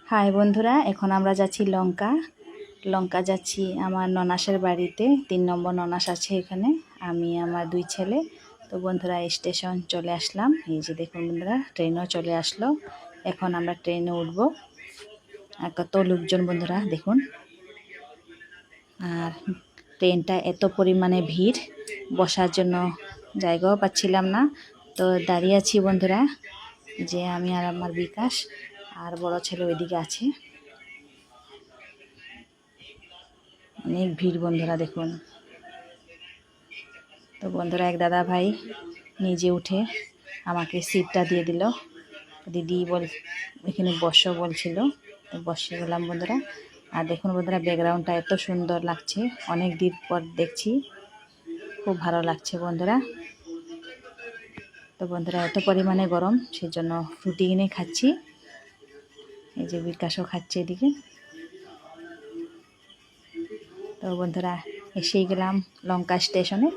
High বন্ধুরা, এখন আমরা যাচ্ছি লঙ্কা যাচ্ছি আমার ননাসের বাড়িতে। 3 নম্বর ননাস আছে এখানে, আমি আমার 2 ছেলে। তো বন্ধুরা স্টেশন চলে আসলাম। এই যে দেখুন বন্ধুরা, ট্রেনও চলে আসলো। এখন আমরা ট্রেনে উঠব। আর কত লোকজন বন্ধুরা দেখুন। আর ট্রেনটা এত পরিমাণে ভিড়, বসার জন্য জায়গাও পাচ্ছিলাম না। তো দাঁড়িয়ে আছি বন্ধুরা, যে আমি আর আমার বিকাশ আর বড় ছেলে ওইদিকে আছে। অনেক ভিড় বন্ধুরা দেখুন। তো বন্ধুরা এক দাদা ভাই নিজে উঠে আমাকে সিটটা দিয়ে দিল। দিদি এখানে বসো বলছিল, তো বসে গেলাম বন্ধুরা। আর দেখুন বন্ধুরা, ব্যাকগ্রাউন্ডটা এত সুন্দর লাগছে, অনেক দিন পর দেখছি, খুব ভালো লাগছে বন্ধুরা। তো বন্ধুরা এত পরিমাণে গরম, সেই জন্য রুটি কিনে খাচ্ছি। এই যে বিকাশও খাচ্ছে এদিকে। তো বন্ধুরা এসেই গেলাম লঙ্কা স্টেশনে।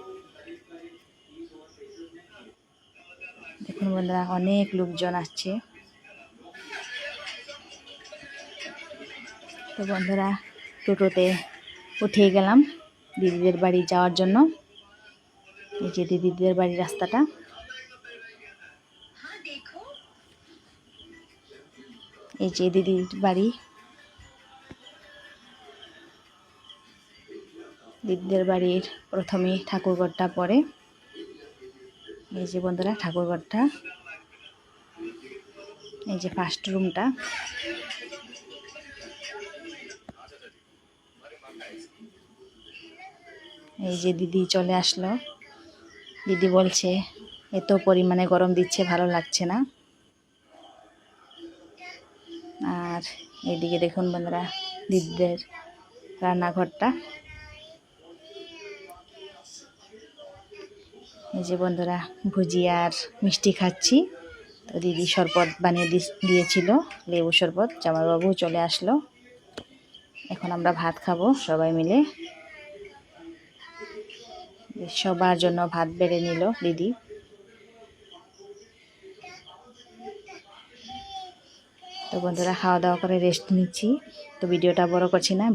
দেখুন বন্ধুরা অনেক লোকজন আসছে। তো বন্ধুরা টোটোতে উঠে গেলাম দিদিদের বাড়ি যাওয়ার জন্য। এই যে দিদিদের বাড়ির রাস্তাটা, এই যে দিদির বাড়ি। দিদিদের বাড়ির প্রথমে ঠাকুরঘরটা পড়ে। এই যে বন্ধুরা ঠাকুরঘরটা, এই যে ফার্স্ট রুমটা। এই যে দিদি চলে আসলো। দিদি বলছে এত পরিমাণে গরম দিচ্ছে, ভালো লাগছে না। আর এদিকে দেখুন বন্ধুরা দিদিদের রান্নাঘরটা। এই যে বন্ধুরা ভুজিয়া আর মিষ্টি খাচ্ছি। তো দিদি শরবত বানিয়ে দিয়েছিল, লেবু শরবত। জামাইবাবু চলে আসলো। এখন আমরা ভাত খাবো সবাই মিলে। সবার জন্য ভাত বেড়ে নিল দিদি। তো বন্ধুরা খাওয়া দাওয়া করে রেস্ট নিচ্ছি। তো ভিডিওটা বড় করছি না।